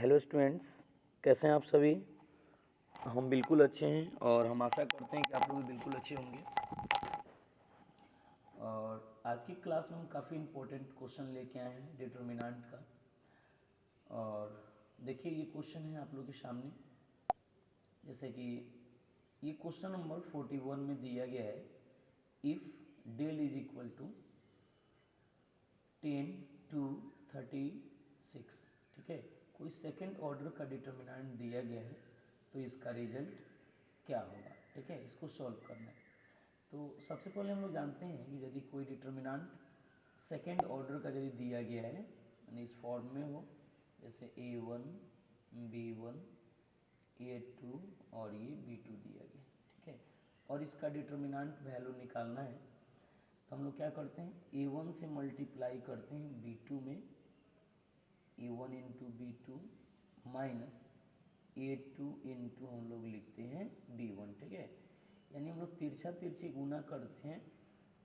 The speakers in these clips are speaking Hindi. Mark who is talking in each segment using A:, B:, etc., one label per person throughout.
A: हेलो स्टूडेंट्स, कैसे हैं आप सभी। हम बिल्कुल अच्छे हैं और हम आशा करते हैं कि आप लोग भी बिल्कुल अच्छे होंगे। और आज की क्लास में हम काफ़ी इम्पोर्टेंट क्वेश्चन लेके आए हैं डिटर्मिनेंट का। और देखिए ये क्वेश्चन है आप लोग के सामने, जैसे कि ये क्वेश्चन नंबर 41 में दिया गया है। If del is equal to 10 to 36, ठीक है। कोई सेकेंड ऑर्डर का डिटर्मिनेंट दिया गया है तो इसका रिजल्ट क्या होगा, ठीक है। इसको सॉल्व करना है। तो सबसे पहले हम लोग जानते हैं कि यदि कोई डिटर्मिनेंट सेकेंड ऑर्डर का यदि दिया गया है, यानी इस फॉर्म में हो, जैसे A1 B1 A2 और ये B2 दिया गया, ठीक है। और इसका डिटर्मिनेंट वैल्यू निकालना है तो हम लोग क्या करते हैं, A1 से मल्टीप्लाई करते हैं B2 में, A1 into B2 minus A2 into हम लोग लिखते हैं B1, ठीक है। यानी हम लोग तिरछा तिरछी गुना करते हैं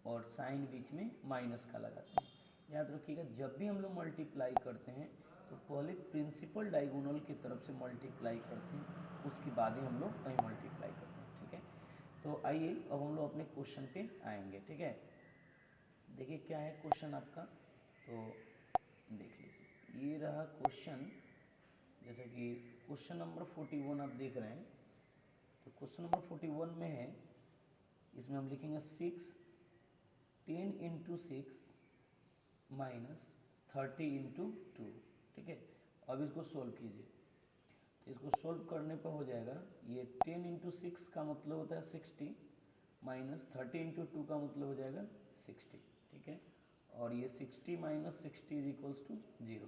A: और साइन बीच में माइनस का लगाते हैं। याद रखिएगा, जब भी हम लोग मल्टीप्लाई करते हैं तो पहले प्रिंसिपल डायगोनल की तरफ से मल्टीप्लाई करते हैं, उसके बाद ही हम लोग कहीं मल्टीप्लाई करते हैं, ठीक है। तो आइए अब हम लोग अपने क्वेश्चन पे आएंगे, ठीक है। देखिए क्या है क्वेश्चन आपका, तो देख लीजिए। ये रहा क्वेश्चन, जैसे कि क्वेश्चन नंबर 41 आप देख रहे हैं। तो क्वेश्चन नंबर 41 में है, इसमें हम लिखेंगे 10 इंटू 6 माइनस 30 इंटू 2, ठीक है। अब इसको सोल्व कीजिए। तो इसको सोल्व करने पर हो जाएगा, ये 10 इंटू 6 का मतलब होता है 60 माइनस 30 इंटू 2 का मतलब हो जाएगा 60, ठीक है। और ये 60 माइनस 60 इज इक्वल्स टू 0।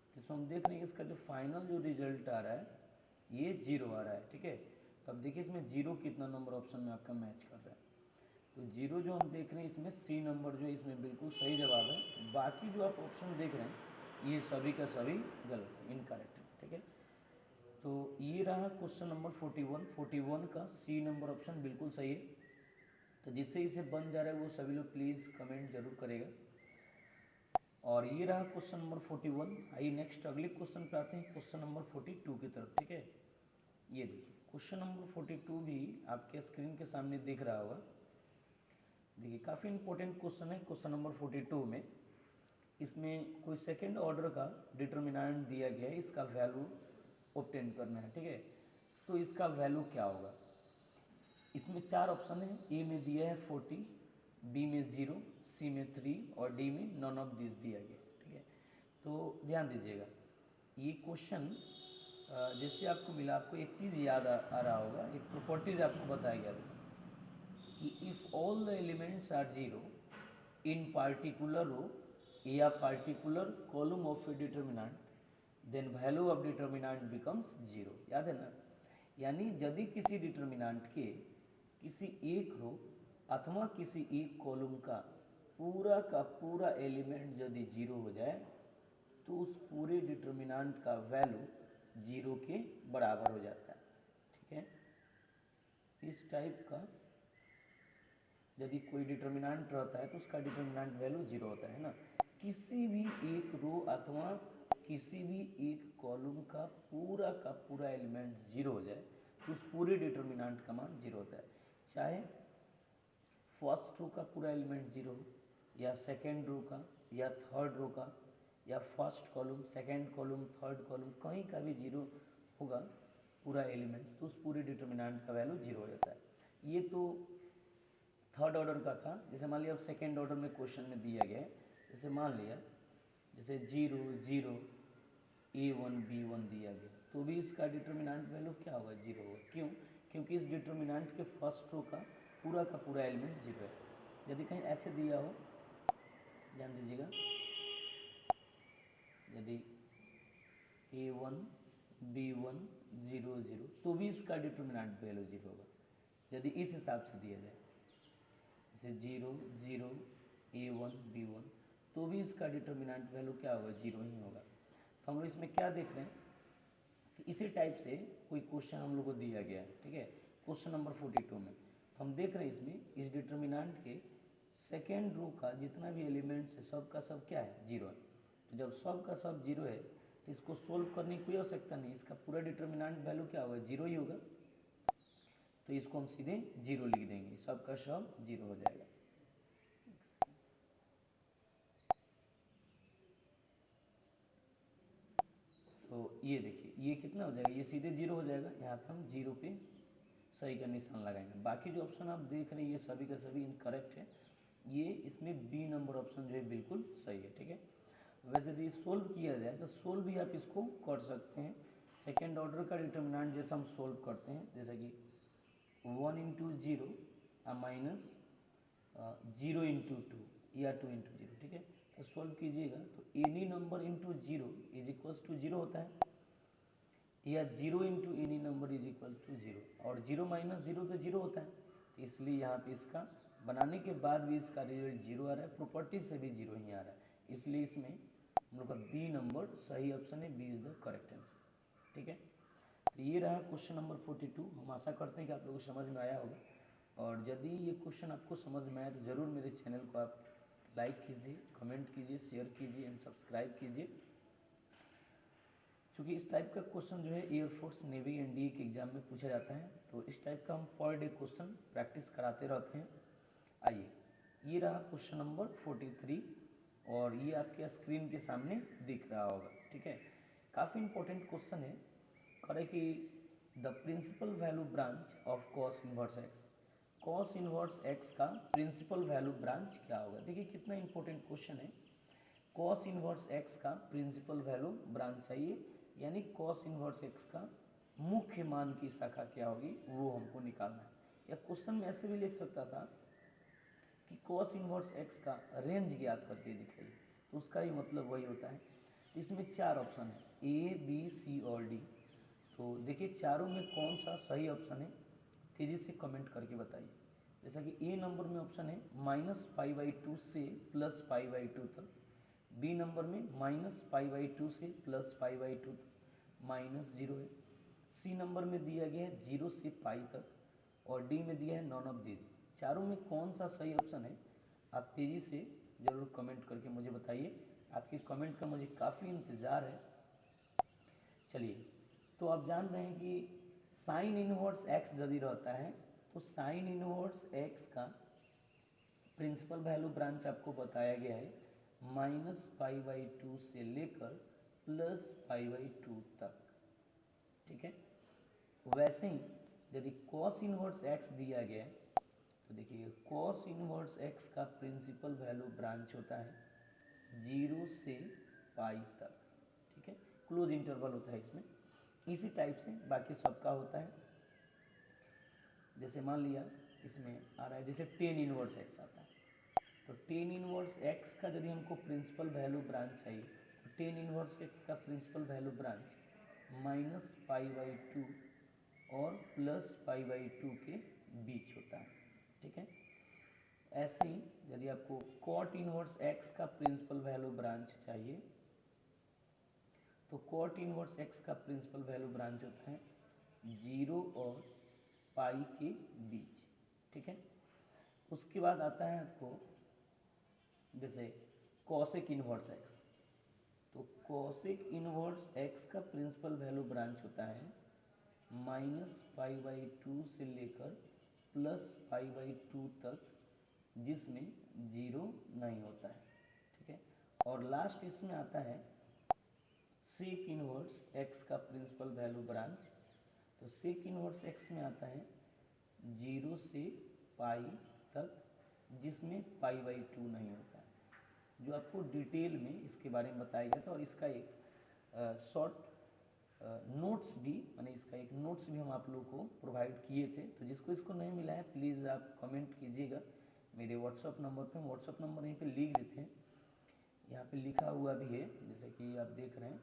A: तो इसमें हम देख रहे हैं इसका जो फाइनल जो रिजल्ट आ रहा है ये 0 आ रहा है, ठीक है। तो अब देखिए इसमें 0 कितना नंबर ऑप्शन में आपका मैच कर रहा है। तो 0 जो हम देख रहे हैं इसमें सी नंबर जो है इसमें बिल्कुल सही जवाब है। बाकी जो आप ऑप्शन देख रहे हैं ये सभी का सभी गलत है, इनकरेक्ट है, ठीक है। तो ये रहा क्वेश्चन नंबर 41 का सी नंबर ऑप्शन बिल्कुल सही है। तो जिससे इसे बन जा रहा है वो सभी लोग प्लीज़ कमेंट जरूर करेगा। और ये रहा क्वेश्चन नंबर 41। आइए नेक्स्ट अगले क्वेश्चन पे आते हैं, क्वेश्चन नंबर 42 की तरफ, ठीक है। ये देखिए क्वेश्चन नंबर 42 भी आपके स्क्रीन के सामने दिख रहा होगा। देखिए काफ़ी इंपॉर्टेंट क्वेश्चन है क्वेश्चन नंबर 42 में। इसमें कोई सेकेंड ऑर्डर का डिटर्मिनेंट दिया गया है, इसका वैल्यू ऑब्टेन करना है, ठीक है। तो इसका वैल्यू क्या होगा। इसमें 4 ऑप्शन है। ए में दिया है 40, बी में 0, सी में 3 और डी में नॉन ऑफ दिस दिया गया, ठीक है। तो ध्यान दीजिएगा, ये क्वेश्चन जैसे आपको मिला, आपको एक चीज़ याद आ रहा होगा, एक प्रॉपर्टीज आपको बताया गया था कि if all the elements are 0 in particular row या particular column of a determinant then value of determinant becomes 0। याद है ना। यानी यदि किसी डिटर्मिनेंट के किसी एक रो अथवा किसी एक कॉलम का पूरा एलिमेंट यदि 0 हो जाए तो उस पूरे डिटर्मिनेंट का वैल्यू 0 के बराबर हो जाता है, ठीक है। इस टाइप का यदि कोई डिटर्मिनेंट रहता है तो उसका डिटर्मिनेंट वैल्यू 0 होता है ना। किसी भी एक रो अथवा किसी भी एक कॉलम का पूरा एलिमेंट 0 हो जाए तो उस पूरे डिटर्मिनेंट का मान 0 होता है। चाहे फर्स्ट रो का पूरा एलिमेंट 0 हो, या सेकेंड रो का, या थर्ड रो का, या first column, second column, third column, कहीं का भी 0 होगा पूरा एलिमेंट तो उस पूरे डिटर्मिनेंट का वैल्यू 0 हो जाता है। ये तो थर्ड ऑर्डर का था। जैसे मान लिया अब सेकेंड ऑर्डर में क्वेश्चन में दिया गया है, जैसे मान लिया जैसे 0 0 A1 B1 दिया गया, तो भी इसका डिटर्मिनेंट वैल्यू क्या होगा, 0 होगा। क्यों? क्योंकि इस डिटर्मिनेंट के फर्स्ट रो का पूरा एलिमेंट 0 है। यदि कहीं ऐसे दिया हो, ध्यान दीजिएगा, यदि A1 B1 0 0 तो भी इसका डिटर्मिनेंट वैल्यू 0 होगा, यदि इस हिसाब से दिया जाए, जैसे 0 0 A1 B1, तो भी इसका डिटर्मिनेंट वैल्यू क्या होगा, 0 ही होगा। तो हम लोग इसमें क्या देख रहे हैं कि इसी टाइप से कोई क्वेश्चन हम लोग को दिया गया है, ठीक है, क्वेश्चन नंबर 42 में। तो हम देख रहे हैं इसमें इस डिटर्मिनेंट के सेकेंड रो का जितना भी एलिमेंट्स है सब का सब क्या है, 0 है। तो जब सब का सब 0 है तो इसको सोल्व करने की कोई आवश्यकता नहीं, इसका पूरा डिटर्मिनेंट वैल्यू क्या होगा, जीरो ही होगा, तो इसको हम सीधे जीरो लिख देंगे, सब का सब जीरो हो जाएगा। तो ये देखिए ये कितना हो जाएगा, ये सीधे जीरो हो जाएगा, यहाँ पे हम जीरो पे सही का निशान लगाएंगे। बाकी जो ऑप्शन आप देख रहे हैं ये सभी का सभी इनकरेक्ट है, ये इसमें बी नंबर ऑप्शन जो है बिल्कुल सही है, ठीक है। वैसे यदि सोल्व किया जाए तो सोल्व भी आप इसको कर सकते हैं, सेकेंड ऑर्डर का डिटर्मिनेंट जैसे हम सोल्व करते हैं, जैसे कि 1 into zero minus 0 into two या 2 इंटू जीरो, ठीक है। तो सोल्व कीजिएगा तो any number into zero is equals to zero होता है, या zero into any number is equal to zero, और जीरो माइनस जीरो तो जीरो होता है, तो इसलिए यहाँ पे इसका बनाने के बाद भी इसका रिजल्ट जीरो आ रहा है, प्रॉपर्टी से भी जीरो ही आ रहा है, इसलिए इसमें हम लोग का बी नंबर सही ऑप्शन है, B is the correct answer, ठीक है। तो ये रहा क्वेश्चन नंबर 42। हम आशा करते हैं कि आप लोगों को समझ में आया होगा, और यदि ये क्वेश्चन आपको समझ में आया तो ज़रूर मेरे चैनल को आप लाइक कीजिए, कमेंट कीजिए, शेयर कीजिए एंड सब्सक्राइब कीजिए, क्योंकि इस टाइप का क्वेश्चन जो है एयरफोर्स, नेवी, एनडीए के एग्जाम में पूछा जाता है, तो इस टाइप का हम पर डे क्वेश्चन प्रैक्टिस कराते रहते हैं। आइए, ये रहा क्वेश्चन नंबर 43, और ये आपके स्क्रीन के सामने दिख रहा होगा, ठीक है। काफ़ी इंपॉर्टेंट क्वेश्चन है, करें कि the principal value branch of cos inverse x, cos inverse x का प्रिंसिपल वैल्यू ब्रांच क्या होगा। देखिए कितना इंपॉर्टेंट क्वेश्चन है, कॉस इनवर्स एक्स का प्रिंसिपल वैल्यू ब्रांच चाहिए, यानी कॉस इनवर्स एक्स का मुख्य मान की शाखा क्या होगी वो हमको निकालना है। या क्वेश्चन में ऐसे भी लिख सकता था कि कॉस इनवर्स एक्स का रेंज ज्ञात करके दिखाइए, तो उसका ही मतलब वही होता है। तो इसमें चार ऑप्शन है, ए बी सी और डी, तो देखिए चारों में कौन सा सही ऑप्शन है, तेज़ी से कमेंट करके बताइए। जैसा कि ए नंबर में ऑप्शन है -π/2 से +π/2 तक, बी नंबर में -π/2 से +π/2 तक -0 है, सी नंबर में दिया गया है 0 से पाई तक, और डी में दिया है नॉन ऑफ दीज। चारों में कौन सा सही ऑप्शन है, आप तेज़ी से ज़रूर कमेंट करके मुझे बताइए, आपके कमेंट का मुझे काफ़ी इंतज़ार है। चलिए, तो आप जान रहे हैं कि साइन इनवर्स एक्स यदि रहता है तो साइन इनवर्स एक्स का प्रिंसिपल वैल्यू ब्रांच आपको बताया गया है -π/2 से लेकर +π/2 तक, ठीक है। वैसे ही यदि कॉस इनवर्स एक्स दिया गया है तो देखिए कॉस इनवर्स एक्स का प्रिंसिपल वैल्यू ब्रांच होता है 0 से पाई तक, ठीक है, क्लोज इंटरवल होता है इसमें। इसी टाइप से बाकी सबका होता है, जैसे मान लिया इसमें आ रहा है जैसे टेन इनवर्स एक्स आता है, तो टेन इनवर्स एक्स का यदि हमको प्रिंसिपल वैल्यू ब्रांच चाहिए तो टेन इनवर्स एक्स का प्रिंसिपल वैल्यू ब्रांच -π/2 और +π/2 के बीच होता है, ठीक है। ऐसे ही यदि आपको कॉट इनवर्स एक्स का प्रिंसिपल वैल्यू ब्रांच चाहिए तो कॉट इनवर्स एक्स का प्रिंसिपल वैल्यू ब्रांच होता है 0 और पाई के बीच, ठीक है। उसके बाद आता है आपको जैसे कॉसेक इनवर्स एक्स, तो कॉसेक इनवर्स एक्स का प्रिंसिपल वैल्यू ब्रांच होता है -π/2 से लेकर +π/2 तक, जिसमें 0 नहीं होता है, ठीक है। और लास्ट इसमें आता है सेक इनवर्स एक्स का प्रिंसिपल वैल्यू ब्रांच, तो सेक इनवर्स एक्स में आता है 0 से पाई तक, जिसमें π/2 नहीं होता है, जो आपको डिटेल में इसके बारे में बताया गया था। और इसका एक शॉर्ट नोट्स भी, माने इसका एक नोट्स भी हम आप लोगों को प्रोवाइड किए थे, तो जिसको इसको नहीं मिला है प्लीज़ आप कमेंट कीजिएगा मेरे व्हाट्सअप नंबर पे। व्हाट्सअप नंबर यहीं पे लिख देते हैं, यहाँ पे लिखा हुआ भी है, जैसे कि आप देख रहे हैं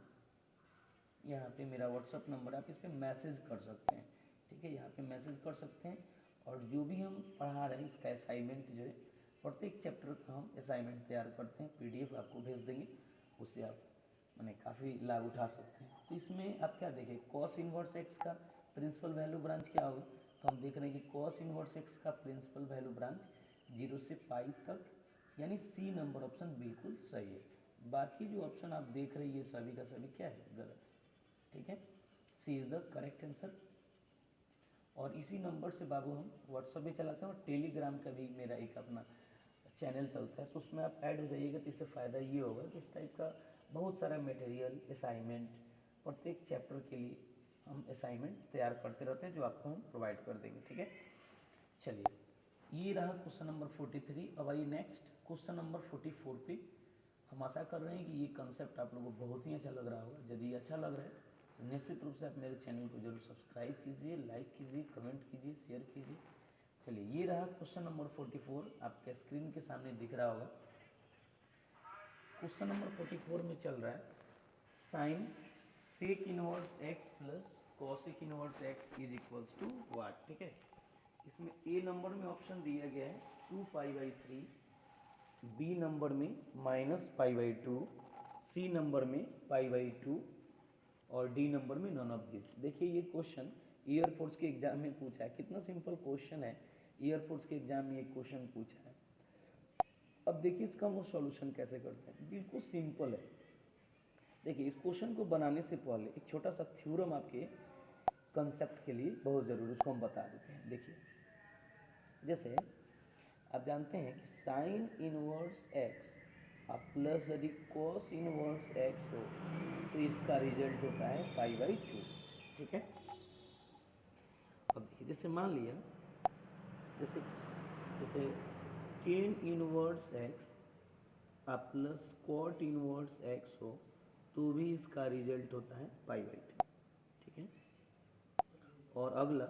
A: यहाँ पे मेरा व्हाट्सअप नंबर, आप इस पर मैसेज कर सकते हैं, ठीक है, यहाँ पे मैसेज कर सकते हैं। और जो भी हम पढ़ा रहे हैं इसका असाइनमेंट जो है, प्रत्येक चैप्टर का हम असाइनमेंट तैयार करते हैं, पीडीएफ आपको भेज देंगे, उससे आप मैंने काफ़ी लाभ उठा सकते हैं। तो इसमें आप क्या देखें, कॉस इनवर्स एक्स का प्रिंसिपल वैल्यू ब्रांच क्या होगा, तो हम देख रहे हैं कि कॉस इनवर्स एक्स का प्रिंसिपल वैल्यू ब्रांच 0 से पाई तक, यानी सी नंबर ऑप्शन बिल्कुल सही है, बाकी जो ऑप्शन आप देख रहे हैं ये सभी का सभी क्या है, गलत है। ठीक है, सी इज द करेक्ट आंसर। और इसी नंबर से बाबू हम व्हाट्सअप भी चलाते हैं और टेलीग्राम का भी मेरा एक अपना चैनल चलता है, तो उसमें आप ऐड हो जाइएगा। तो इससे फ़ायदा ये होगा कि इस टाइप का बहुत सारा मटेरियल, असाइनमेंट, प्रत्येक चैप्टर के लिए हम असाइनमेंट तैयार करते रहते हैं जो आपको हम प्रोवाइड कर देंगे। ठीक है, चलिए ये रहा क्वेश्चन नंबर 43। अब आइए नेक्स्ट क्वेश्चन नंबर 44 पे। हम आशा कर रहे हैं कि ये कंसेप्ट आप लोगों को बहुत ही अच्छा लग रहा होगा। यदि अच्छा लग रहा है तो निश्चित रूप से आप मेरे चैनल को जरूर सब्सक्राइब कीजिए, लाइक कीजिए, कमेंट कीजिए, शेयर कीजिए। चलिए ये रहा क्वेश्चन नंबर 44, आपके स्क्रीन के सामने दिख रहा होगा। क्वेश्चन नंबर 44 में चल रहा है sine sec inverse x plus cosec inverse x is equals to what. ठीक है, इसमें ए नंबर में ऑप्शन दिया गया है 2π/3, बी नंबर में -π/2, सी नंबर में π/2 और डी नंबर में नॉन ऑफ दिस। देखिए ये क्वेश्चन एयरफोर्स के एग्जाम में पूछा है, कितना सिंपल क्वेश्चन है। एयरफोर्स के एग्जाम में एक क्वेश्चन पूछा है। अब देखिए इसका वो सॉल्यूशन कैसे करते हैं, बिल्कुल सिंपल है। देखिए इस क्वेश्चन को बनाने से पहले एक छोटा सा थ्योरम आपके कंसेप्ट के लिए बहुत ज़रूरी, उसको हम बता देते हैं। देखिए जैसे आप जानते हैं कि साइन इनवर्स एक्स आप प्लस यदि कॉस इनवर्स एक्स हो तो इसका रिजल्ट होता है π/2। ठीक है, अब देखिए जैसे मान लिया जैसे जैसे टेन इनवर्स एक्स आप प्लस कॉट इनवर्स एक्स हो तो भी इसका रिजल्ट होता है π/2। ठीक है, और अगला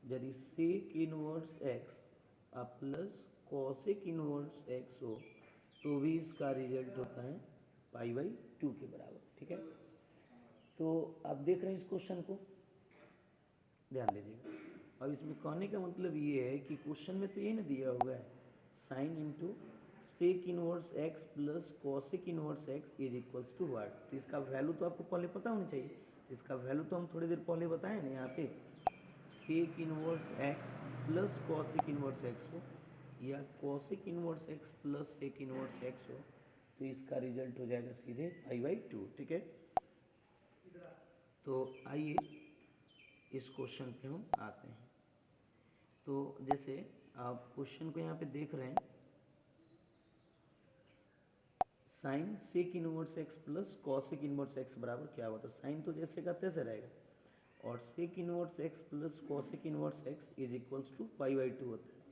A: यदि सेक इनवर्स एक्स आप प्लस कॉसेक इनवर्स एक्स हो तो भी इसका रिजल्ट होता है π/2 के बराबर। ठीक है, तो आप देख रहे हैं इस क्वेश्चन को, ध्यान दीजिएगा। अब इसमें कहने का मतलब ये है कि क्वेश्चन में तो ये ना दिया हुआ है sine into sec inverse x plus cosec inverse x is equals to what. तो इसका वैल्यू तो आपको पहले पता होनी चाहिए। इसका वैल्यू तो हम थोड़ी देर पहले बताए ना, यहाँ पे sec inverse x plus cosec inverse x हो या cosec inverse x plus sec inverse x हो तो इसका रिजल्ट हो जाएगा सीधे π/2। ठीक है, तो आइए इस क्वेश्चन पे हम आते हैं। तो जैसे आप क्वेश्चन को यहाँ पे देख रहे हैं sine sec inverse x plus cosec inverse x बराबर क्या हुआ, तो साइन तो जैसे का तैसे रहेगा और sec inverse x plus cosec inverse x is equals to π/2 होता है।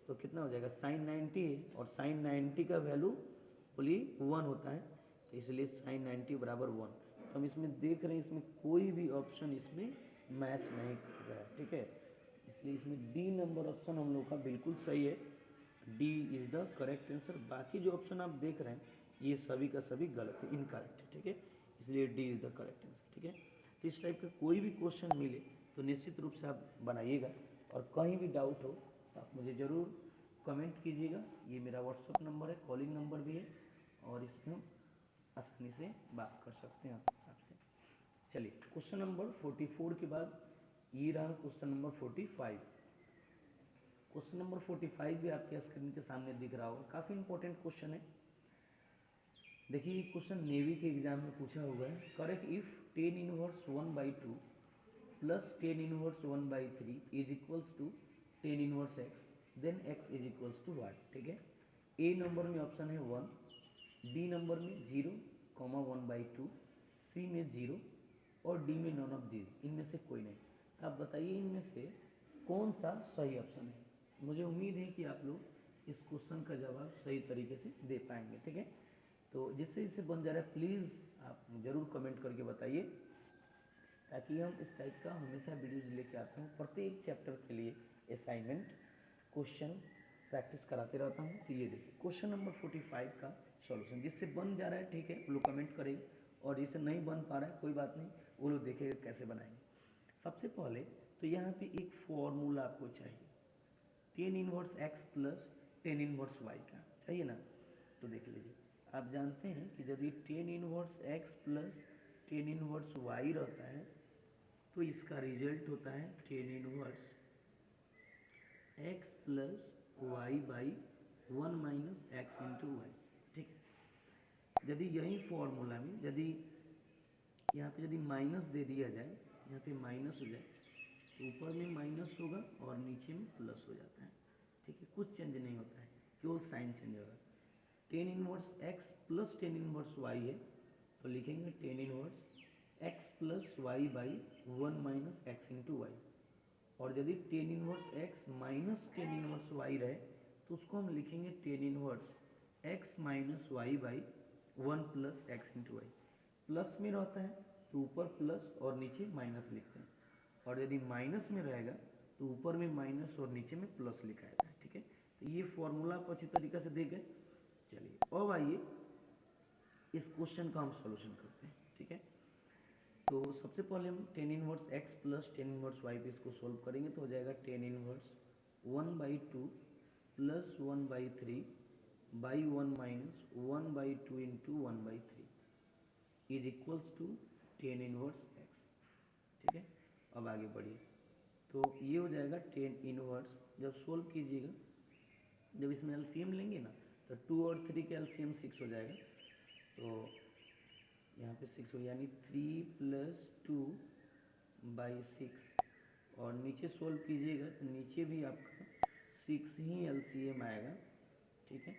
A: तो कितना हो जाएगा, साइन 90 है और साइन 90 का वैल्यू बोली 1 होता है, तो इसलिए साइन 90 बराबर 1। तो हम इसमें देख रहे हैं इसमें कोई भी ऑप्शन इसमें मैच नहीं कर रहा है। ठीक है, इसलिए इसमें डी नंबर ऑप्शन हम लोग का बिल्कुल सही है, D is the correct answer. बाकी जो ऑप्शन आप देख रहे हैं ये सभी का सभी गलत है, इनकरेक्ट है। ठीक है, इसलिए D is the correct answer. ठीक है, तो इस टाइप का कोई भी क्वेश्चन मिले तो निश्चित रूप से आप बनाइएगा और कहीं भी डाउट हो तो आप मुझे ज़रूर कमेंट कीजिएगा। ये मेरा व्हाट्सअप नंबर है, कॉलिंग नंबर भी है और इसमें हम आसानी से बात कर सकते हैं आपसे। चलिए क्वेश्चन नंबर 44 के बाद ये रहा क्वेश्चन नंबर 45। क्वेश्चन नंबर 45 भी आपके स्क्रीन के सामने दिख रहा होगा, काफ़ी इंपॉर्टेंट क्वेश्चन है। देखिए ये क्वेश्चन नेवी के एग्जाम में पूछा हुआ है। Correct if tan inverse 1/2 plus tan inverse 1/3 is equals to tan inverse x then x is equals to what. ठीक है, ए नंबर में ऑप्शन है 1, बी नंबर में 0, 1/2, सी में 0 और डी में नॉन ऑफ दिस। इनमें से कोई नहीं। आप बताइए इनमें से कौन सा सही ऑप्शन है। मुझे उम्मीद है कि आप लोग इस क्वेश्चन का जवाब सही तरीके से दे पाएंगे। ठीक है, तो जिससे इससे बन जा रहा है प्लीज़ आप ज़रूर कमेंट करके बताइए, ताकि हम इस टाइप का हमेशा वीडियोज लेके आते हैं। प्रत्येक चैप्टर के लिए असाइनमेंट क्वेश्चन प्रैक्टिस कराते रहता हूँ। तो ये देखिए क्वेश्चन नंबर 45 का सॉल्यूशन, जिससे बन जा रहा है ठीक है वो लोग कमेंट करेंगे, और जिससे नहीं बन पा रहा है कोई बात नहीं, वो लोग देखेंगे कैसे बनाएंगे। सबसे पहले तो यहाँ पे एक फॉर्मूला आपको चाहिए, tan inverse x plus tan inverse y का चाहिए ना। तो देख लीजिए, आप जानते हैं कि यदि tan inverse x plus tan inverse y रहता है तो इसका रिजल्ट होता है tan inverse x plus y by 1 - x into y. ठीक है, यदि यही फॉर्मूला में यदि यहाँ पे यदि माइनस दे दिया जाए, यहाँ पे माइनस हो जाए तो ऊपर में माइनस होगा और नीचे में प्लस हो जाता है, ठीक है। कुछ चेंज नहीं होता है, केवल साइन चेंज होगा। Tan inverse x plus tan inverse y है, तो लिखेंगे tan inverse x plus y by one minus x into y. और यदि tan inverse x minus tan inverse y रहे तो उसको हम लिखेंगे tan inverse x minus y by one plus x into y. Plus में रहता है तो ऊपर प्लस और नीचे माइनस लिखते हैं, और यदि माइनस में रहेगा तो ऊपर में माइनस और नीचे में प्लस लिखा जाता है, ठीक है। तो ये फॉर्मूला को अच्छी तरीके से देख गए। चलिए अब आइए इस क्वेश्चन का हम सॉल्यूशन करते हैं, ठीक है। तो सबसे पहले हम tan inverse x plus tan inverse y पे इसको सोल्व करेंगे, तो हो जाएगा tan inverse one by two plus one by three by one minus one by two into one by three is equals to tan inverse x, ठीक है। अब आगे बढ़िए, तो ये हो जाएगा टेन इनवर्स, जब सोल्व कीजिएगा जब इसमें एलसीएम लेंगे ना तो टू और थ्री के एलसीएम सिक्स हो जाएगा, तो यहाँ पे सिक्स हो, यानी three plus two by six, और नीचे सोल्व कीजिएगा तो नीचे भी आपका सिक्स ही एलसीएम आएगा, ठीक है।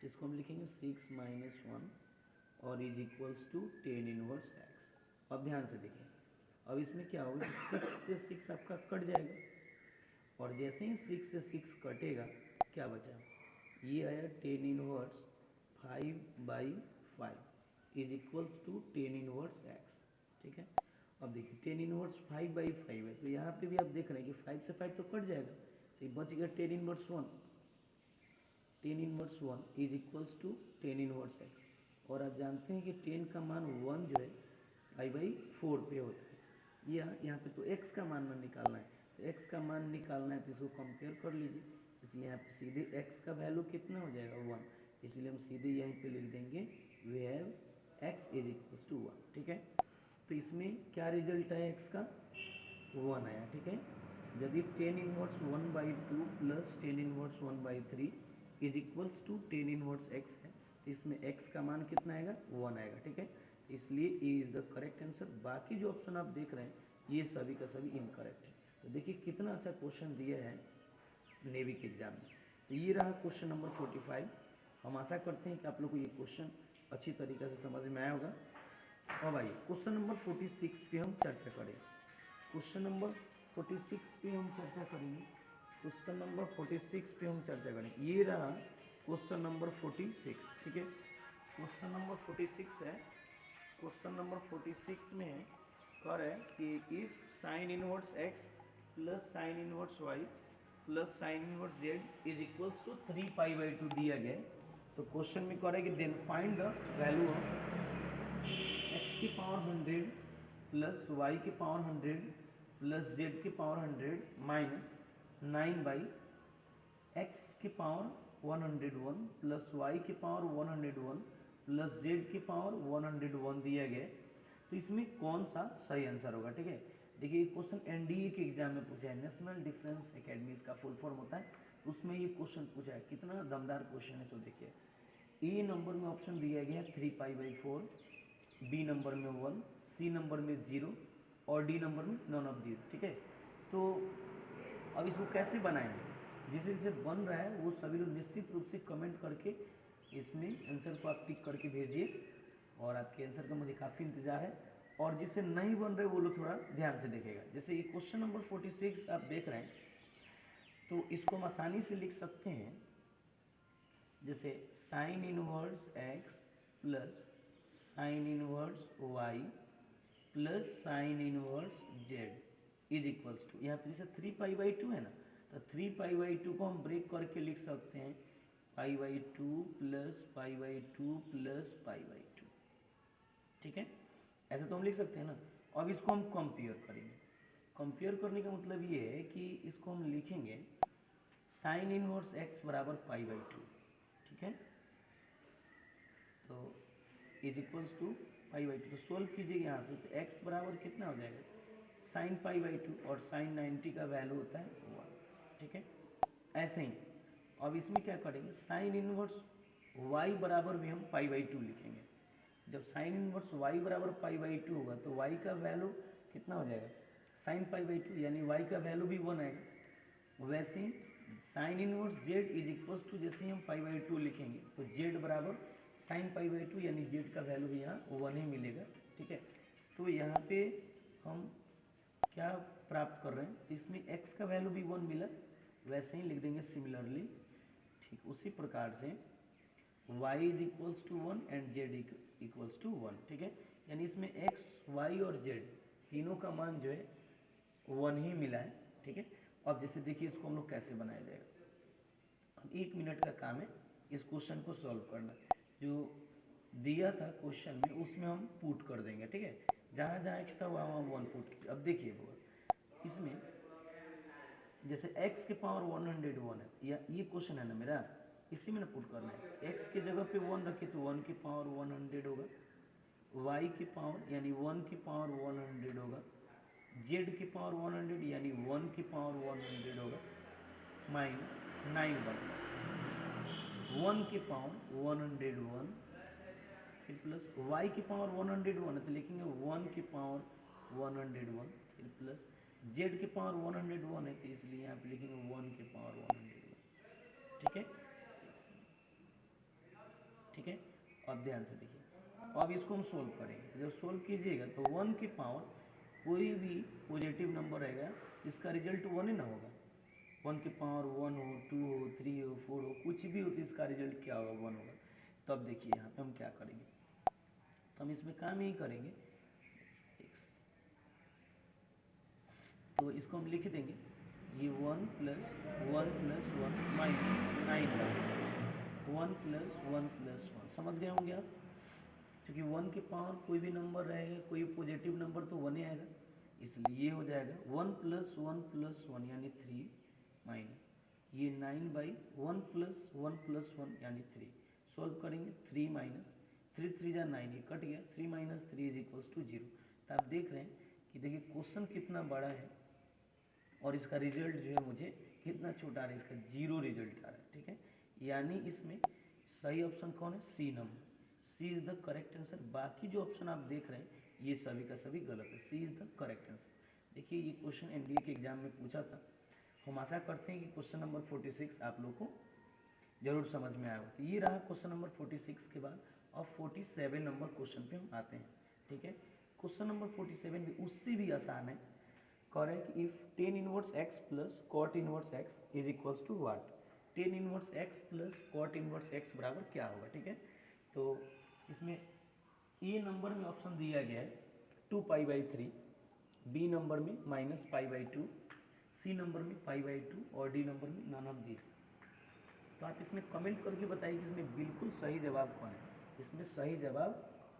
A: जिसको हम लिखेंगे सिक्स माइनस वन और is equals to tan inverse x. अब ध्यान से देखिए, अब इसमें क्या होगा कि सिक्स से सिक्स आपका कट जाएगा, और जैसे ही सिक्स से सिक्स कटेगा क्या बचा, ये आया tan inverse five by five is equals to tan inverse x, ठीक है। अब देखिए tan inverse five by five है, तो यहाँ पे भी आप देख रहे हैं कि फाइव से फाइव तो कट जाएगा, तो ये बच गया tan inverse one. Tan inverse one is equals to tan inverse x, और आप जानते हैं कि टेन का मान वन जो है फाइव बाई फोर पे होता है, यहाँ पे तो x का मान निकालना है, तो x का मान निकालना है तो इसको कंपेयर कर लीजिए, इसलिए यहाँ पे सीधे x का वैल्यू कितना हो जाएगा वन, इसलिए हम सीधे यहीं पे लिख देंगे we have x is equals to one, ठीक है। तो इसमें क्या रिजल्ट है x का, वन आया, ठीक है। यदि tan inverse one by two plus tan inverse one by three is equals to tan inverse x है, तो इसमें x का मान कितना आएगा, वन आएगा, ठीक है। इसलिए ए इज द करेक्ट आंसर। बाकी जो ऑप्शन आप देख रहे हैं ये सभी का सभी इनकरेक्ट है। तो देखिए कितना अच्छा क्वेश्चन दिया है नेवी के एग्जाम में। तो ये रहा क्वेश्चन नंबर 45। हम आशा करते हैं कि आप लोग को ये क्वेश्चन अच्छी तरीके से समझ में आया होगा। अब आइए क्वेश्चन नंबर 46 पे हम चर्चा करें। क्वेश्चन नंबर 46 पे हम चर्चा करेंगे, क्वेश्चन नंबर 46 पे हम चर्चा करेंगे। ये रहा क्वेश्चन नंबर 46, ठीक है। क्वेश्चन नंबर 46 है। क्वेश्चन नंबर 46 में कह रहे हैं कि if sine inverse x plus sine inverse y plus sine inverse z is equals to 3 pi by 2 दिया गया है। तो क्वेश्चन में कह रहे हैं कि then find the value of x की पावर 100 प्लस वाई की पावर 100 प्लस जेड की पावर 100 माइनस 9 बाई एक्स की पावर 101 प्लस वाई की पावर 101 प्लस जेड की पावर 101 दिया गया। तो इसमें कौन सा सही आंसर होगा, ठीक है। देखिए क्वेश्चन एनडीए के एग्जाम में पूछा है, नेशनल डिफेंस एकेडमी इसका फुल फॉर्म होता है, उसमें ये क्वेश्चन पूछा है। कितना दमदार क्वेश्चन है, तो देखिए ए नंबर में ऑप्शन दिया गया है 3 पाई बाई 4, बी नंबर में 1, सी नंबर में 0 और डी नंबर में नॉन ऑफ दिस, ठीक है। तो अब इसको कैसे बनाएंगे, जिसे जिसे बन रहा है वो सभी लोग निश्चित रूप से कमेंट करके इसमें आंसर को आप टिक करके भेजिए, और आपके आंसर का मुझे काफ़ी इंतजार है। और जिसे नहीं बन रहे वो लोग थोड़ा ध्यान से देखेगा। जैसे ये क्वेश्चन नंबर 46 आप देख रहे हैं, तो इसको हम आसानी से लिख सकते हैं, जैसे sine inverse x plus sine inverse y plus sine inverse z is equals to, यहाँ पे जैसे 3 पाई बाई 2 है ना, तो 3 पाई बाई 2 को हम ब्रेक करके लिख सकते हैं pi by 2 plus pi by 2 plus pi by 2, ठीक है। ऐसे तो हम लिख सकते हैं ना। अब इसको हम कंपेयर करेंगे। कंपेयर करने का मतलब ये है कि इसको हम लिखेंगे साइन इनवर्स एक्स बराबर पाई बाई 2, ठीक है। तो is equals to pi by 2, तो सोल्व कीजिएगा यहाँ से, तो एक्स बराबर कितना हो जाएगा साइन पाई बाई 2, और साइन 90 का वैल्यू होता है 1, ठीक है। ऐसे ही अब इसमें क्या करेंगे, साइन इनवर्स वाई बराबर भी हम पाई बाई 2 लिखेंगे। जब साइन इनवर्स y बराबर पाई बाई टू होगा तो y का वैल्यू कितना हो जाएगा, साइन पाई बाई टू, यानी y का वैल्यू भी 1 आएगा। वैसे ही sine inverse z is equals to, जैसे ही हम पाई बाई टू लिखेंगे तो z बराबर साइन पाई बाई टू, यानी z का वैल्यू भी यहाँ 1 ही मिलेगा। ठीक है, तो यहाँ पे हम क्या प्राप्त कर रहे हैं, तो इसमें x का वैल्यू भी 1 मिला, वैसे ही लिख देंगे सिमिलरली। ठीक उसी प्रकार से y is equals to 1 and z equals to 1। ठीक है, यानी इसमें x, y और z तीनों का मान जो है 1 ही मिला है। ठीक है, अब जैसे देखिए इसको हम लोग कैसे बनाया जाएगा। अब 1 मिनट का काम है इस क्वेश्चन को सॉल्व करना। जो दिया था क्वेश्चन में उसमें हम पुट कर देंगे। ठीक है, जहाँ जहाँ x था वहाँ 1 पुट कीजिए। अब देखिए इसमें जैसे x के पावर 101 है, या ये क्वेश्चन है ना मेरा, इसी में ना पुट करना है। x की जगह पे 1 रखे तो 1 की पावर 100 होगा, y की पावर यानी 1 की पावर 100 होगा, z की पावर 100 यानी 1 की पावर 100 होगा, माइनस 9 बन 1 की पावर 101, फिर प्लस y की पावर 101 है तो लिखेंगे 1 की पावर 101, फिर प्लस z की पावर 101 है तो इसलिए यहाँ पे लिखेंगे 1 की पावर 101। ठीक है, ठीक है, अब ध्यान से देखिए, अब इसको हम सोल्व करेंगे। जब सोल्व कीजिएगा तो 1 की पावर कोई भी पॉजिटिव नंबर रहेगा इसका रिजल्ट 1 ही ना होगा। 1 की पावर 1 हो, 2 हो, 3 हो, 4 हो, कुछ भी हो तो इसका रिजल्ट क्या होगा, 1 होगा। तो अब देखिए यहाँ पे हम क्या करेंगे, तो हम इसमें काम यही करेंगे, तो इसको हम लिख देंगे ये 1 plus 1 plus 1 minus 9 1 plus 1 plus 1, समझ गए होंगे आप। क्योंकि 1 की पावर कोई भी नंबर रहेगा, कोई पॉजिटिव नंबर तो 1 ही आएगा, इसलिए ये हो जाएगा 1 प्लस 1 प्लस 1 यानी 3 माइनस ये 9 बाई 1 प्लस 1 प्लस 1 यानी 3। सॉल्व करेंगे 3 माइनस 3 3 जा 9, ये कट गया, 3 माइनस 3 इज इक्वल्स टू 0। तो आप देख रहे हैं कि देखिए क्वेश्चन कितना बड़ा है और इसका रिजल्ट जो है मुझे कितना छोटा आ रहा है, इसका 0 रिजल्ट आ रहा है। ठीक है, यानी इसमें सही ऑप्शन कौन है, C number, C is the correct answer. बाकी जो ऑप्शन आप देख रहे हैं ये सभी का सभी गलत है, सी इज द करेक्ट आंसर। देखिए ये क्वेश्चन एनडीए के एग्जाम में पूछा था, हम आशा करते हैं कि क्वेश्चन नंबर 46 आप लोग को जरूर समझ में आया हो। तो ये रहा क्वेश्चन नंबर 46 के बाद और 47 नंबर क्वेश्चन पे हम आते हैं। ठीक है, क्वेश्चन नंबर 47 भी उससे भी आसान है। Correct if tan inverse x plus cot inverse x is equals to what, tan inverse x plus cot inverse x बराबर क्या होगा। ठीक है, तो इसमें ए नंबर में ऑप्शन दिया गया है 2 पाई बाई 3, बी नंबर में minus pi by 2, C number में पाई बाई 2 और डी नंबर में नन ऑफ दिस। तो आप इसमें कमेंट करके बताइए कि इसमें बिल्कुल सही जवाब कौन है, इसमें सही जवाब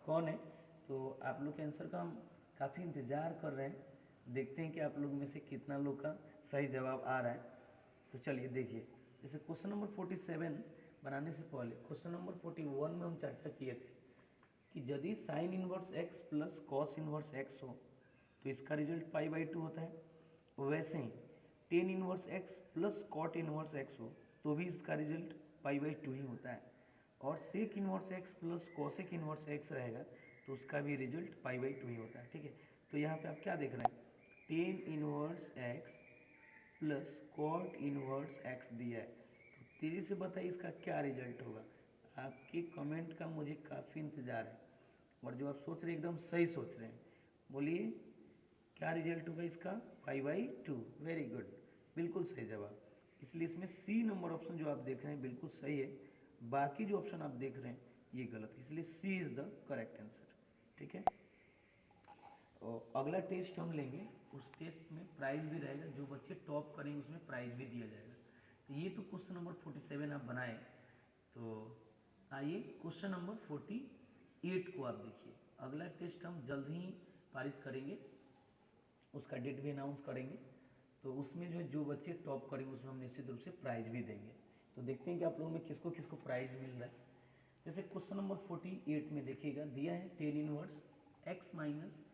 A: कौन है। तो आप लोग के आंसर का हम काफ़ी इंतज़ार कर रहे हैं, देखते हैं कि आप लोग में से कितना लोग का सही जवाब आ रहा है। तो चलिए देखिए, जैसे क्वेश्चन नंबर 47 बनाने से पहले क्वेश्चन नंबर 41 में हम चर्चा किए थे कि यदि sign inverse x plus cos inverse x हो तो इसका रिजल्ट पाई बाई 2 होता है। वैसे ही tan inverse x plus cot inverse x हो तो भी इसका रिजल्ट पाई बाई 2 ही होता है। और sec inverse x plus cosec inverse x रहेगा तो उसका भी रिजल्ट पाई बाई 2 ही होता है। ठीक है, तो यहाँ पे आप क्या देख रहे हैं, tan inverse x plus cot inverse x दिया है, तो तेजी से बताइए इसका क्या रिजल्ट होगा। आपके कमेंट का मुझे काफ़ी इंतज़ार है और जो आप सोच रहे हैं एकदम सही सोच रहे हैं, बोलिए क्या रिजल्ट होगा इसका, पाई बाई 2। वेरी गुड, बिल्कुल सही जवाब। इसलिए इसमें सी नंबर ऑप्शन जो आप देख रहे हैं बिल्कुल सही है, बाकी जो ऑप्शन आप देख रहे हैं ये गलत है, इसलिए सी इज़ द करेक्ट आंसर। ठीक है, और अगला टेस्ट हम लेंगे, उस टेस्ट में प्राइज भी रहेगा, जो बच्चे टॉप करेंगे उसमें प्राइज भी दिया जाएगा। तो ये तो क्वेश्चन नंबर 47 आप बनाए, तो आइए क्वेश्चन नंबर 48 को आप देखिए। अगला टेस्ट हम जल्द ही पारित करेंगे, उसका डेट भी अनाउंस करेंगे, तो उसमें जो बच्चे टॉप करेंगे उसमें हम निश्चित रूप से प्राइज भी देंगे। तो देखते हैं कि आप लोगों में किसको किसको प्राइज मिल रहा है। जैसे क्वेश्चन नंबर 48 में देखिएगा दिया है tan inverse x minus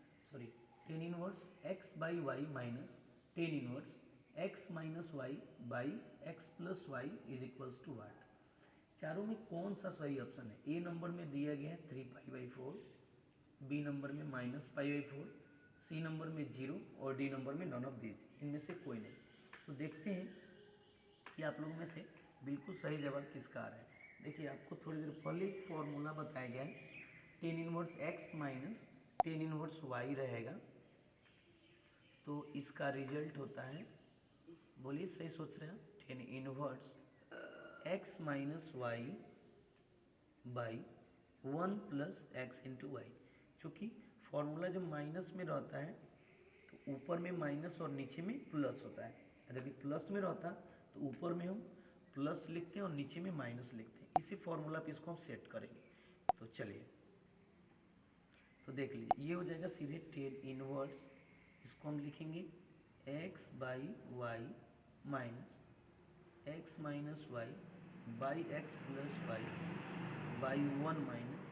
A: tan inverse x by y minus tan inverse x minus y by x plus y is equals to what. चारों में कौन सा सही ऑप्शन है? ए नंबर में दिया गया है 3π/4, बी नंबर में -π/4, सी नंबर में 0 और डी नंबर में नॉन ऑफ दीज, इनमें से कोई नहीं। तो देखते हैं कि आप लोगों में से बिल्कुल सही जवाब किसका आ रहा है। देखिए आपको थोड़ी देर पहले एक फॉर्मूला बताया गया है, tan inverse x minus tan inverse y रहेगा। तो इसका रिजल्ट होता है, बोलिए सही सोच रहे हैं, tan inverse x minus y by 1 plus x into y. चूँकि फॉर्मूला जब माइनस में रहता है तो ऊपर में माइनस और नीचे में प्लस होता है। यदि प्लस में रहता तो ऊपर में हम प्लस लिखते हैं और नीचे में माइनस लिखते हैं। इसी फॉर्मूला पे इसको हम सेट करेंगे। तो चलिए, तो देख लीजिए, ये हो जाएगा सीधे tan इनवर्स, इसको हम लिखेंगे x by y minus x minus y by x plus y by 1 minus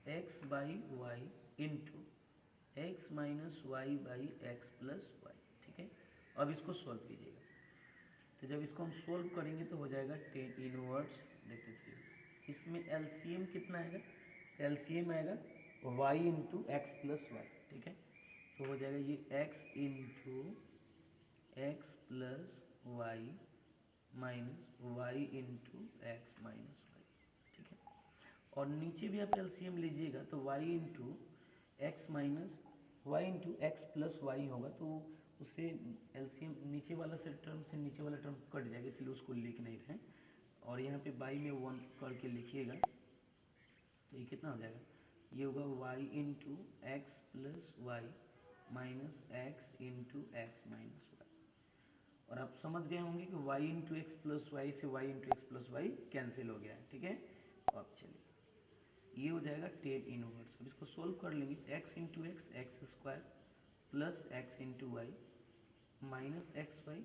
A: x by y into x minus y by x plus y. ठीक है, अब इसको सॉल्व कीजिएगा। तो जब इसको हम सॉल्व करेंगे तो हो जाएगा tan इनवर्स, देखते चलिए इसमें एलसीएम कितना आएगा, एलसीएम आएगा y into x plus y. ठीक है, तो हो जाएगा ये x into x plus y minus y into x minus y. ठीक है, और नीचे भी आप एलसीएम लीजिएगा तो y into x minus y into x plus y होगा। तो उससे एलसीएम नीचे वाला से टर्म से नीचे वाला टर्म कट जाएगा, इसलिए उसको लिख नहीं रहे। और यहाँ पे बाई में 1 करके लिखिएगा तो ये कितना हो जाएगा, ये होगा y into x plus y minus x into x minus y. और आप समझ गए होंगे कि y into x plus y से y into x plus y cancel हो गया है। ठीक है, तो अब चलिए ये हो जाएगा tan इनवर्स। अब इसको सोल्व कर लेंगे, x into x x square plus x into y minus x y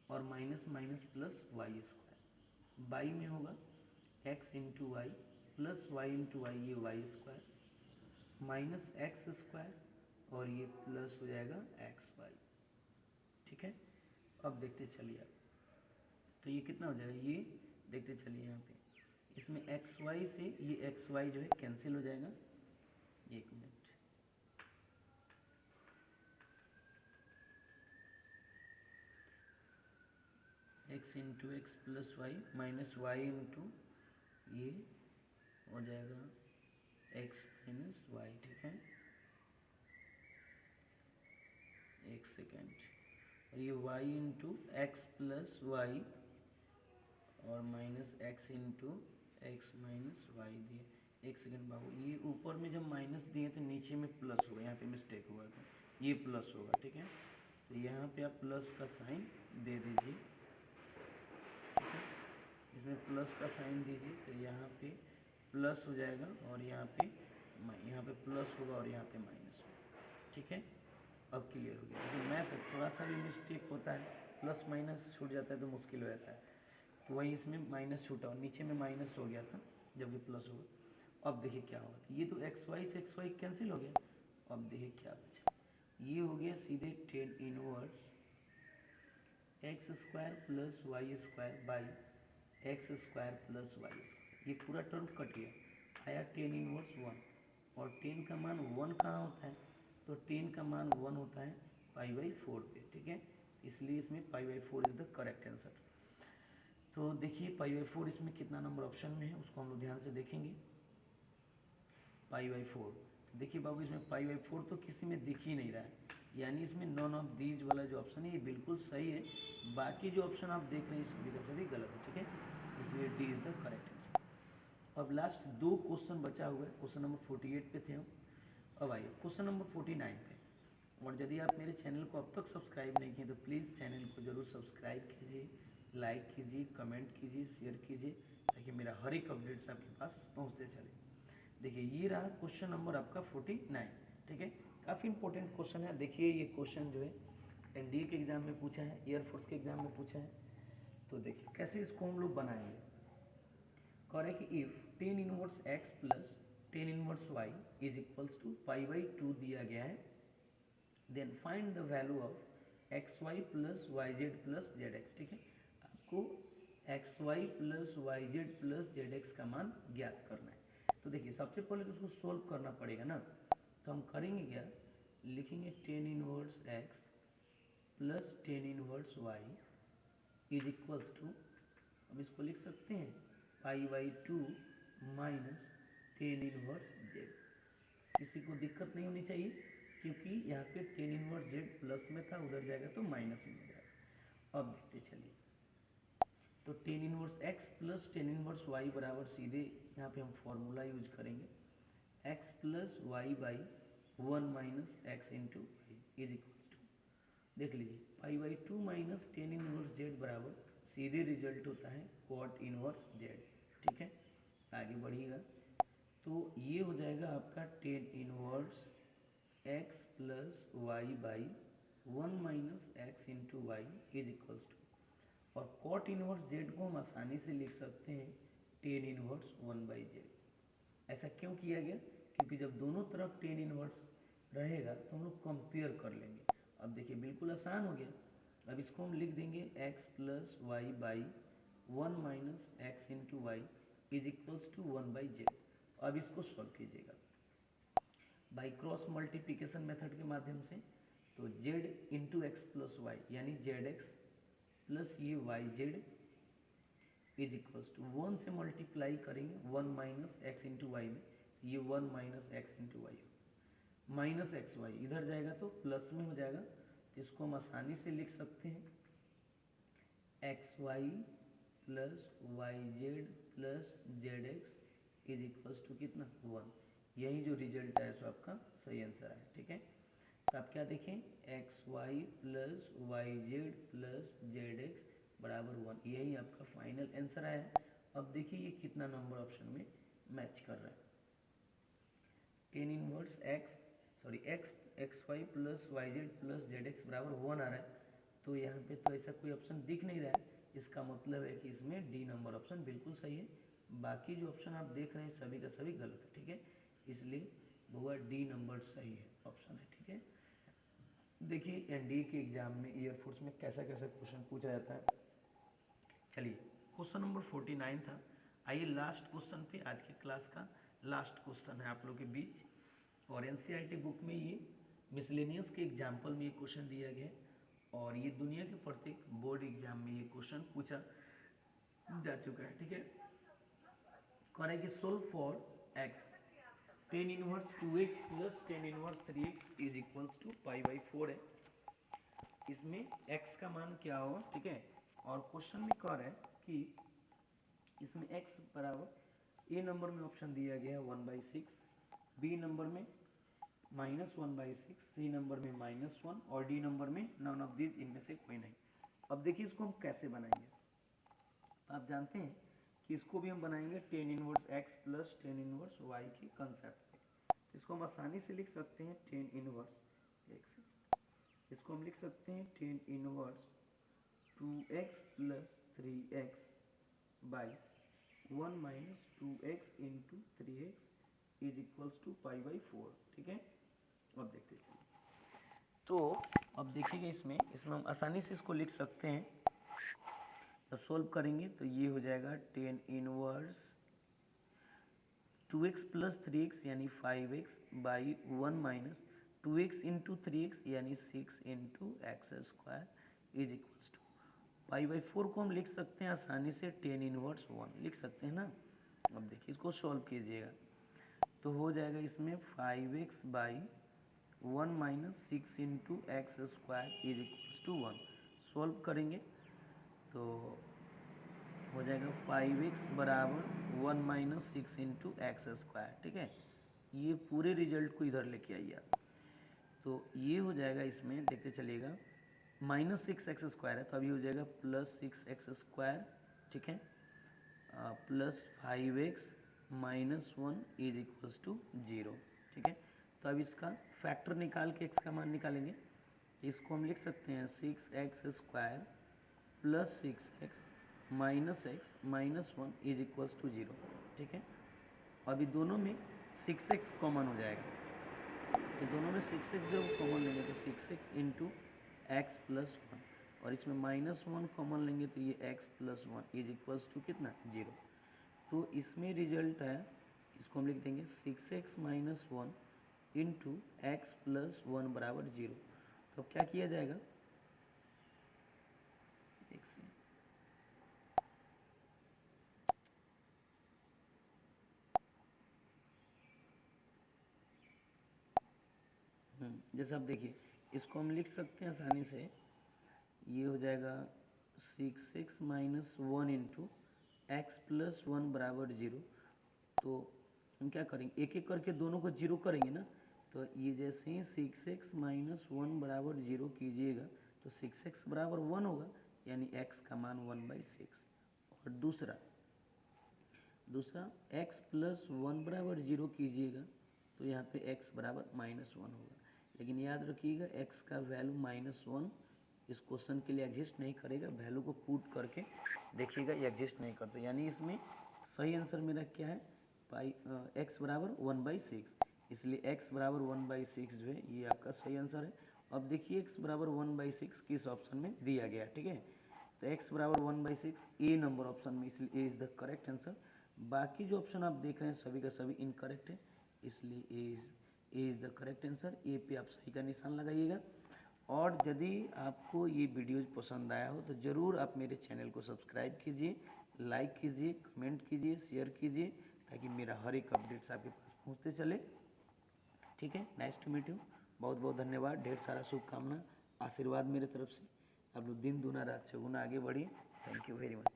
A: और minus minus plus y square by में होगा x into y plus y into y, ये y square minus x square और ये प्लस हो जाएगा एक्स वाई। ठीक है, अब देखते चलिए आप, तो ये कितना हो जाएगा, ये देखते चलिए यहाँ पे इसमें एक्स वाई से ये एक्स वाई जो है कैंसिल हो जाएगा। एक minute, x into x plus y minus y into ये हो जाएगा एक्स माइनस वाई। ठीक है, एक सेकेंड, और ये y into x plus y और minus x into x minus y दिए। एक सेकेंड बाबू, ये ऊपर में जब माइनस दिए तो नीचे में प्लस होगा, यहाँ पे मिस्टेक हुआ था, ये प्लस होगा। ठीक है, तो यहाँ पे आप प्लस का साइन दे दीजिए। ठीक है, इसमें प्लस का साइन दीजिए तो यहाँ पे प्लस हो जाएगा और यहाँ पे प्लस होगा और यहाँ पे माइनस होगा। ठीक है, अब क्लियर हो गया। तो मैथ थोड़ा सा भी मिस्टेक होता है, प्लस माइनस छूट जाता है तो मुश्किल हो जाता है। तो वही इसमें माइनस छूटा और नीचे में माइनस हो गया था जब ये प्लस होगा। अब देखिए क्या होगा, तो ये तो एक्स वाई से एक्स वाई कैंसिल हो गया। अब देखिए क्या बचा, ये हो गया सीधे tan inverse x square plus y square by x square plus y square. ये पूरा टर्म कट गया, आया tan इनवर्स 1 और tan का मान 1 कहाँ होता है, तो tan का मान 1 होता है π/4 पे। ठीक है, इसलिए इसमें π/4 इज द करेक्ट आंसर। तो देखिए π/4 इसमें कितना नंबर ऑप्शन में है उसको हम लोग ध्यान से देखेंगे। π/4, देखिए बाबू इसमें π/4 तो किसी में दिख ही नहीं रहा है, यानी इसमें नॉन ऑफ दीज वाला जो ऑप्शन है ये बिल्कुल सही है। बाकी जो ऑप्शन आप देख रहे हैं इसकी वजह से भी गलत है। ठीक है, इसलिए D is the correct answer. अब लास्ट 2 क्वेश्चन बचा हुआ है, क्वेश्चन नंबर 48 पे थे हम। अब आइए क्वेश्चन नंबर 49 पे। और यदि आप मेरे चैनल को अब तक सब्सक्राइब नहीं किए तो प्लीज़ चैनल को ज़रूर सब्सक्राइब कीजिए, लाइक कीजिए, कमेंट कीजिए, शेयर कीजिए, ताकि मेरा हर एक अपडेट्स आपके पास पहुंचते चले। देखिए ये रहा क्वेश्चन नंबर आपका 49। ठीक है, काफ़ी इंपॉर्टेंट क्वेश्चन है। देखिए ये क्वेश्चन जो है एनडीए के एग्ज़ाम में पूछा है, एयरफोर्स के एग्ज़ाम में पूछा है। तो देखिए कैसे इसको हम लोग बनाएंगे। कह रहे कि if tan inverse x plus tan inverse y is equals to π/2 दिया गया है, then find the value of xy plus yz plus zx। ठीक है, आपको इसको x y plus y z plus z x का मान ज्ञात करना है। तो देखिए सबसे पहले तो उसको सोल्व करना पड़ेगा ना, तो हम करेंगे क्या, लिखेंगे tan inverse x plus tan inverse y is equals to, अब इसको लिख सकते हैं pi by two minus tan inverse z. किसी को दिक्कत नहीं होनी चाहिए क्योंकि यहाँ पे टेन इनवर्स जेड प्लस में था, उधर जाएगा तो माइनस में हो जाएगा। अब देखते चलिए, तो tan inverse x plus tan inverse y बराबर सीधे यहाँ पे हम फॉर्मूला यूज करेंगे x plus y by one minus x into y is equal to, देख लीजिए pi by two minus tan inverse z बराबर सीधे रिजल्ट होता है कॉट इनवर्स जेड। ठीक है, आगे बढ़िएगा तो ये हो जाएगा आपका tan inverse x plus y by one minus x into y is equals to, और कॉट इनवर्स जेड को हम आसानी से लिख सकते हैं tan inverse one by z. ऐसा क्यों किया गया, क्योंकि जब दोनों तरफ टेन इनवर्स रहेगा तो हम लोग कंपेयर कर लेंगे। अब देखिए बिल्कुल आसान हो गया, अब इसको हम लिख देंगे x plus y by one minus x into y is equals to one by z. अब इसको सॉल्व कीजिएगा बाई क्रॉस मल्टीप्लिकेशन मेथड के माध्यम से, तो z into x plus y यानी जेड एक्स प्लस ये y z is equals to one से मल्टीप्लाई करेंगे one minus x into y में, ये one minus x into y minus x y इधर जाएगा तो प्लस में हो जाएगा, तो इसको हम आसानी से लिख सकते हैं x y plus y z plus z x is equals to कितना वन। यही जो रिजल्ट है सो आपका सही आंसर है। ठीक है, तो आप क्या देखें x y plus y z plus z x बराबर वन, यही आपका फाइनल आंसर आया। अब देखिए ये कितना नंबर ऑप्शन में मैच कर रहा है, tan inverse x y plus y z plus z x बराबर वन आ रहा है, तो यहाँ पे तो ऐसा कोई ऑप्शन दिख नहीं रहा है, इसका मतलब है कि इसमें डी नंबर ऑप्शन बिल्कुल सही है, बाकी जो ऑप्शन आप देख रहे हैं सभी का सभी गलत है। ठीक है, इसलिए वो डी नंबर सही है ऑप्शन है। ठीक है, देखिए एनडीए के एग्जाम में एयरफोर्स में कैसा कैसा क्वेश्चन पूछा जाता है। चलिए क्वेश्चन नंबर 49 था, आइए लास्ट क्वेश्चन पे, आज की क्लास का लास्ट क्वेश्चन है आप लोग के बीच, और एनसीईआरटी बुक में ये मिसलेनियस के एग्जाम्पल में ये क्वेश्चन दिया गया है, और ये दुनिया के प्रत्येक बोर्ड एग्जाम में ये क्वेश्चन पूछा जा चुका है। ठीक है, करेंगे solve for x tan inverse two x plus tan inverse three x is equals to pi by four है, इसमें x का मान क्या होगा। ठीक है, और क्वेश्चन में कह रहा है कि इसमें x बराबर ए नंबर में ऑप्शन दिया गया है one by six, B number में minus one by six, C number में माइनस वन, और डी नंबर में नॉन ऑफ दिस इनमें से कोई नहीं। अब देखिए इसको हम कैसे बनाएंगे, आप जानते हैं कि इसको भी हम बनाएंगे tan inverse x plus tan inverse y के कंसेप्ट से, इसको हम आसानी से लिख सकते हैं टेन इनवर्स एक्स, इसको हम लिख सकते हैं tan inverse two x plus three x by one minus two x into three x is equals to pi by four. ठीक है, अब देखते चलिए, तो अब देखिएगा इसमें हम आसानी से इसको लिख सकते हैं, जब सोल्व करेंगे तो ये हो जाएगा tan inverse two x plus three x यानी five x by one minus two x into three x यानी six into x square is equals to pi by four को हम लिख सकते हैं आसानी से टेन इनवर्स वन लिख सकते हैं ना। अब देखिए इसको सॉल्व कीजिएगा तो हो जाएगा इसमें five x by one minus six into x square is equals to one, solve करेंगे तो हो जाएगा फाइव एक्स बराबर one minus six into x square. ठीक है, ये पूरे रिजल्ट को इधर लेके आइए आप, तो ये हो जाएगा इसमें देखते चलिएगा माइनस सिक्स एक्स स्क्वायर है तो अभी हो जाएगा प्लस सिक्स एक्स स्क्वायर। ठीक है, plus five x minus one is equals to zero. ठीक है, तो अब इसका फैक्टर निकाल के एक्स का मान निकालेंगे, इसको हम लिख सकते हैं six x square plus six x minus one is equals to zero. ठीक है, अभी दोनों में सिक्स एक्स कॉमन हो जाएगा, तो दोनों में सिक्स एक्स जब कॉमन लेंगे तो six x into x plus one, और इसमें -1 कॉमन लेंगे तो ये x+1 इज इक्वल्स टू कितना 0। तो इसमें रिजल्ट है, इसको हम लिख देंगे 6x - 1 इंटू x+1 बराबर 0। तो अब क्या किया जाएगा, जैसे आप देखिए इसको हम लिख सकते हैं आसानी से, ये हो जाएगा 6x - 1 इंटू x+1 बराबर 0। तो हम क्या करेंगे, एक एक करके दोनों को 0 करेंगे ना। तो ये जैसे ही 6x - 1 बराबर 0 कीजिएगा तो 6x बराबर 1 होगा, यानी x का मान 1/6। और दूसरा x+1 बराबर 0 कीजिएगा तो यहाँ पे x बराबर -1 होगा। लेकिन याद रखिएगा x का वैल्यू -1 इस क्वेश्चन के लिए एग्जिस्ट नहीं करेगा। वैल्यू को पुट करके देखिएगा, ये एग्जिस्ट नहीं करते, यानी इसमें सही आंसर मेरा क्या है, x बराबर 1/6। इसलिए x बराबर 1/6 जो है ये आपका सही आंसर है। अब देखिए x बराबर 1/6 किस ऑप्शन में दिया गया, ठीक है। तो x बराबर 1/6 ए नंबर ऑप्शन में, इसलिए A is the correct answer. बाकी जो ऑप्शन आप देख रहे हैं सभी का सभी इनकरेक्ट है, इसलिए A is the correct answer. A पे आप सही का निशान लगाइएगा। और यदि आपको ये वीडियोज़ पसंद आया हो तो ज़रूर आप मेरे चैनल को सब्सक्राइब कीजिए, लाइक कीजिए, कमेंट कीजिए, शेयर कीजिए, ताकि मेरा हर एक अपडेट्स आपके पास पहुँचते चले। ठीक है, नाइस टू मीट यू। बहुत बहुत धन्यवाद, ढेर सारा शुभकामना, आशीर्वाद मेरे तरफ से। आप लोग दिन दूना रात चौगुना आगे बढ़िए। Thank you very much.